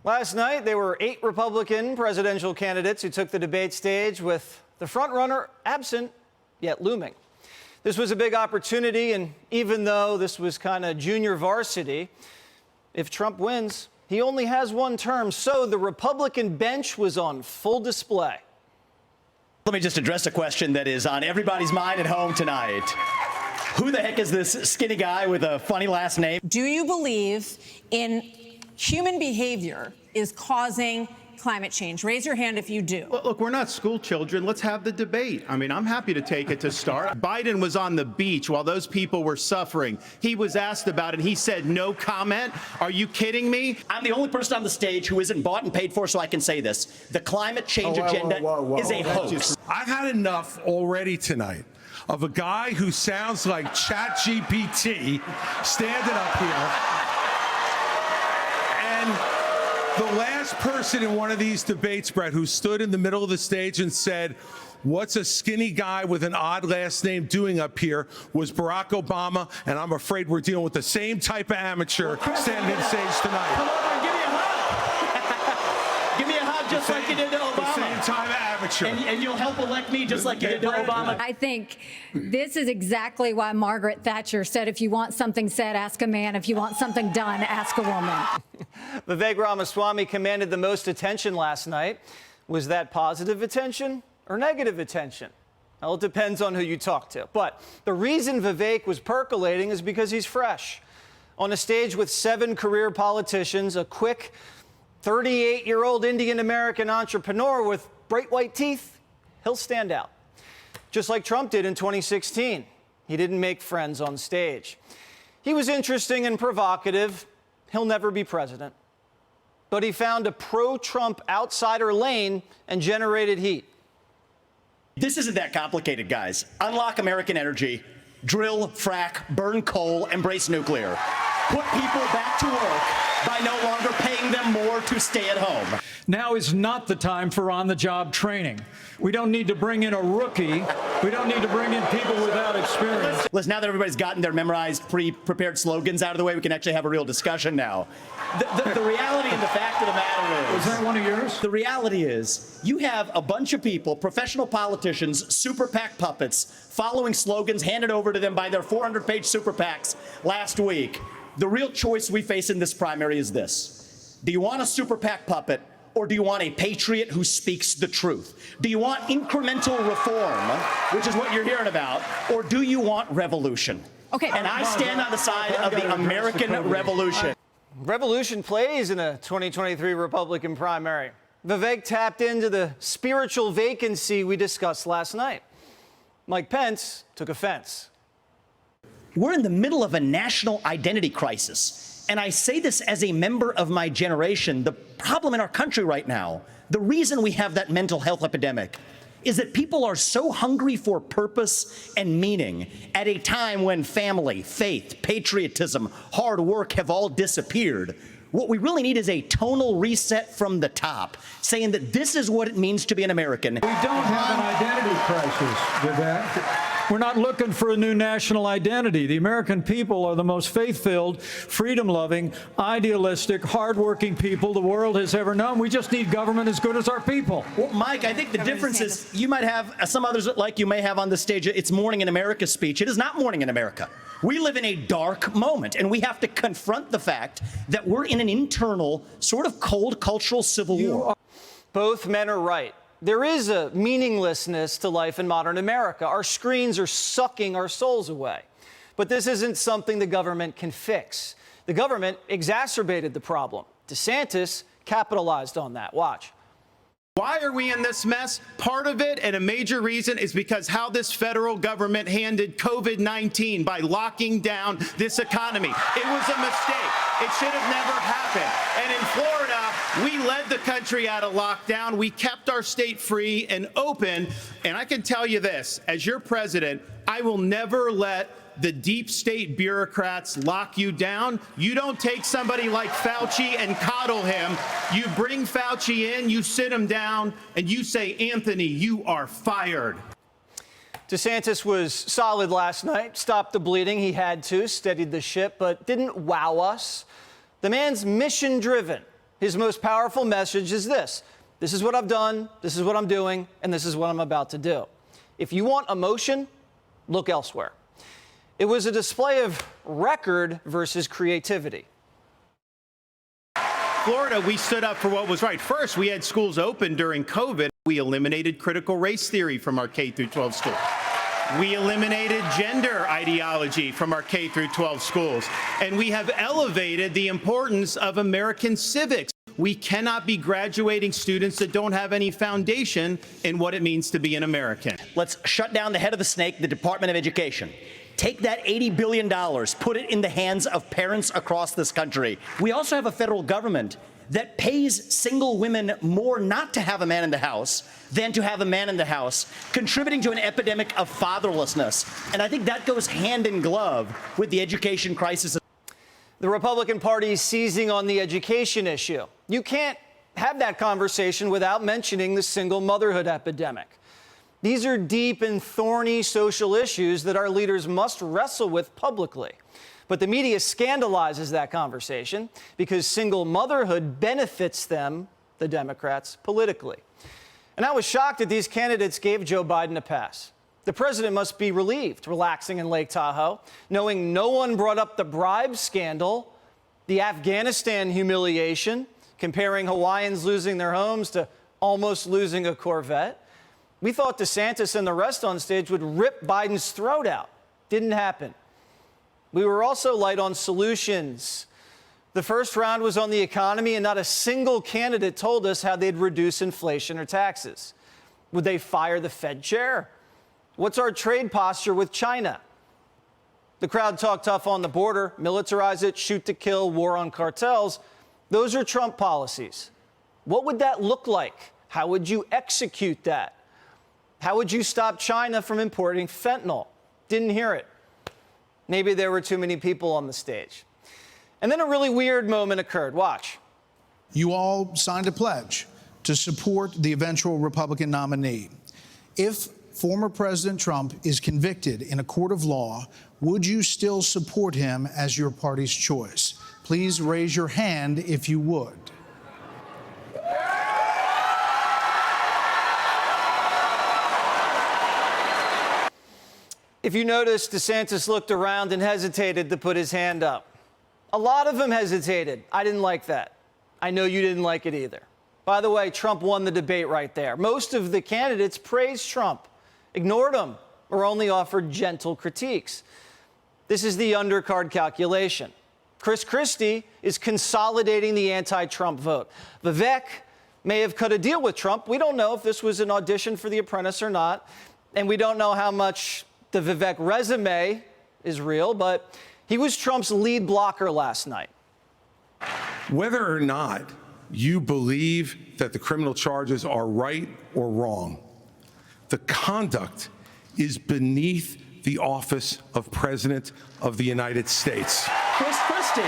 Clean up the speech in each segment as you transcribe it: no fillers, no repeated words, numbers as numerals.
Last night, there were 8 Republican presidential candidates who took the debate stage, with the frontrunner absent, yet looming. This was a big opportunity, and even though this was kind of junior varsity, if Trump wins, he only has one term, so the Republican bench was on full display. Let me just address a question that is on everybody's mind at home tonight. Who the heck is this skinny guy with a funny last name? Do you believe in human behavior is causing climate change? Raise your hand if you do. Well, look, we're not school children. Let's have the debate. I mean, I'm happy to take it to start. Biden was on the beach while those people were suffering. He was asked about it. He said no comment. Are you kidding me? I'm the only person on the stage who isn't bought and paid for, so I can say this. The climate change agenda is a hoax. I've had enough already tonight of a guy who sounds like ChatGPT standing up here. And the last person in one of these debates, Brett, who stood in the middle of the stage and said, "What's a skinny guy with an odd last name doing up here?" was Barack Obama, and I'm afraid we're dealing with the same type of amateur standing on stage tonight. Come over and give me a hug. Give me a hug just like you did to Obama. The same type of amateur. And you'll help elect me just like you did to Obama. I think this is exactly why Margaret Thatcher said, if you want something said, ask a man. If you want something done, ask a woman. Vivek Ramaswamy commanded the most attention last night. Was that positive attention or negative attention? Well, it depends on who you talk to. But the reason Vivek was percolating is because he's fresh. On a stage with 7 career politicians, a quick 38-year-old Indian-American entrepreneur with bright white teeth, he'll stand out. Just like Trump did in 2016. He didn't make friends on stage. He was interesting and provocative. He'll never be president. But he found a pro-Trump outsider lane and generated heat. This isn't that complicated, guys. Unlock American energy, drill, frack, burn coal, embrace nuclear. Put people back to work by no longer paying them more to stay at home. Now is not the time for on-the-job training. We don't need to bring in a rookie. We don't need to bring in people without experience. Listen, now that everybody's gotten their memorized, prepared slogans out of the way, we can actually have a real discussion now. The reality and the fact of the matter is... Was that one of yours? The reality is you have a bunch of people, professional politicians, super PAC puppets, following slogans handed over to them by their 400-page super PACs last week. The real choice we face in this primary is this. Do you want a super PAC puppet, or do you want a patriot who speaks the truth? Do you want incremental reform, which is what you're hearing about, or do you want revolution? Okay. And I stand on the side of the American revolution. Revolution plays in a 2023 Republican primary. Vivek tapped into the spiritual vacancy we discussed last night. Mike Pence took offense. We're in the middle of a national identity crisis. And I say this as a member of my generation. The problem in our country right now, the reason we have that mental health epidemic, is that people are so hungry for purpose and meaning at a time when family, faith, patriotism, hard work have all disappeared. What we really need is a tonal reset from the top, saying that this is what it means to be an American. We don't have an identity crisis, Vivek. We're not looking for a new national identity. The American people are the most faith-filled, freedom-loving, idealistic, hardworking people the world has ever known. We just need government as good as our people. Well, Mike, I think the difference is you might have, some others like you may have on the stage, it's Morning in America speech. It is not Morning in America. We live in a dark moment, and we have to confront the fact that we're in an internal, sort of cold cultural civil war. Both men are right. There is a meaninglessness to life in modern America. Our screens are sucking our souls away. But this isn't something the government can fix. The government exacerbated the problem. DeSantis capitalized on that. Watch. Why are we in this mess? Part of it, and a major reason, is because how this federal government handled COVID-19 by locking down this economy. It was a mistake. It should have never happened. And in Florida, we led the country out of lockdown. We kept our state free and open. And I can tell you this, as your president, I will never let the deep state bureaucrats lock you down. You don't take somebody like Fauci and coddle him. You bring Fauci in, you sit him down, and you say, Anthony, you are fired. DeSantis was solid last night, stopped the bleeding. He had to, steadied the ship, but didn't wow us. The man's mission-driven. his most powerful message is this: this is what I've done, this is what I'm doing, and this is what I'm about to do. If you want emotion, look elsewhere. It was a display of record versus creativity. Florida, we stood up for what was right. First, we had schools open during COVID. We eliminated critical race theory from our K through 12 schools. We eliminated gender ideology from our K through 12 schools. And we have elevated the importance of American civics. We cannot be graduating students that don't have any foundation in what it means to be an American. Let's shut down the head of the snake, the Department of Education. Take that $80 billion, put it in the hands of parents across this country. We also have a federal government that pays single women more not to have a man in the house than to have a man in the house, contributing to an epidemic of fatherlessness. And I think that goes hand in glove with the education crisis. The Republican Party is seizing on the education issue. You can't have that conversation without mentioning the single motherhood epidemic. These are deep and thorny social issues that our leaders must wrestle with publicly. But the media scandalizes that conversation because single motherhood benefits them, the Democrats, politically. And I was shocked that these candidates gave Joe Biden a pass. The president must be relieved, relaxing in Lake Tahoe, knowing no one brought up the bribe scandal, the Afghanistan humiliation, comparing Hawaiians losing their homes to almost losing a Corvette. We thought DeSantis and the rest on stage would rip Biden's throat out. Didn't happen. We were also light on solutions. The first round was on the economy, and not a single candidate told us how they'd reduce inflation or taxes. Would they fire the Fed chair? What's our trade posture with China? The crowd talked tough on the border, militarize it, shoot to kill, war on cartels. Those are Trump policies. What would that look like? How would you execute that? How would you stop China from importing fentanyl? Didn't hear it. Maybe there were too many people on the stage. And then a really weird moment occurred. Watch. You all signed a pledge to support the eventual Republican nominee. If former President Trump is convicted in a court of law, would you still support him as your party's choice? Please raise your hand if you would. If you notice, DeSantis looked around and hesitated to put his hand up. A lot of them hesitated. I didn't like that. I know you didn't like it either. By the way, Trump won the debate right there. Most of the candidates praised Trump, ignored him, or only offered gentle critiques. This is the undercard calculation. Chris Christie is consolidating the anti-Trump vote. Vivek may have cut a deal with Trump. We don't know if this was an audition for The Apprentice or not, and we don't know how much the Vivek resume is real, but he was Trump's lead blocker last night. Whether or not you believe that the criminal charges are right or wrong, the conduct is beneath the office of President of the United States. Chris Christie,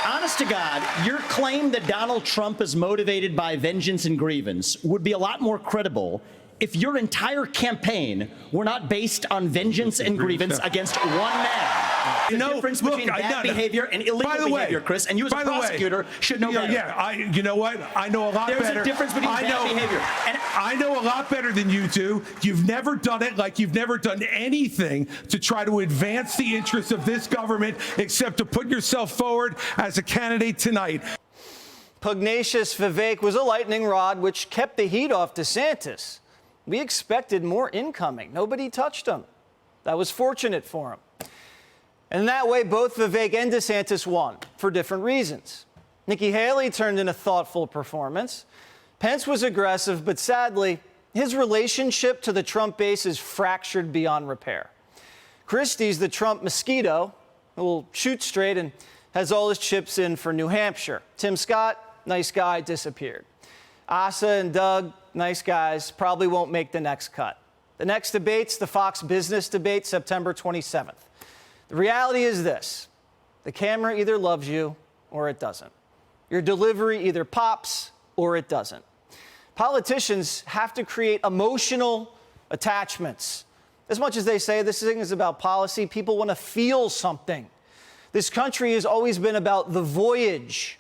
honest to God, your claim that Donald Trump is motivated by vengeance and grievance would be a lot more credible if your entire campaign were not based on vengeance and grievance against one man. The difference between bad behavior and illegal behavior, Chris, and you as a prosecutor should know better. Yeah, you know what? I know a lot better. There's a difference between bad behavior. And I know a lot better than you do. You've never done it like you've never done anything to try to advance the interests of this government except to put yourself forward as a candidate tonight. Pugnacious Vivek was a lightning rod which kept the heat off DeSantis. We expected more incoming. Nobody touched him. That was fortunate for him. And that way, both Vivek and DeSantis won for different reasons. Nikki Haley turned in a thoughtful performance. Pence was aggressive, but sadly, his relationship to the Trump base is fractured beyond repair. Christie's the Trump mosquito who will shoot straight and has all his chips in for New Hampshire. Tim Scott, nice guy, disappeared. Asa and Doug, nice guys, probably won't make the next cut. The next debate's the Fox Business debate, September 27th. The reality is this: the camera either loves you or it doesn't. Your delivery either pops or it doesn't. Politicians have to create emotional attachments. As much as they say this thing is about policy, people want to feel something. This country has always been about the voyage,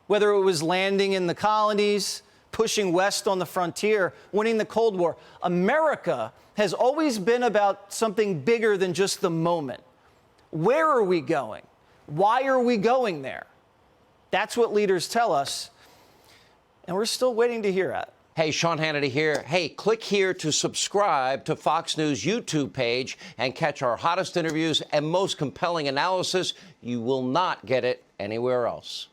whether it was landing in the colonies, pushing west on the frontier, winning the Cold War. America has always been about something bigger than just the moment. Where are we going? Why are we going there? That's what leaders tell us, and we're still waiting to hear it. Hey, Sean Hannity here. Hey, click here to subscribe to Fox News YouTube page and catch our hottest interviews and most compelling analysis. You will not get it anywhere else.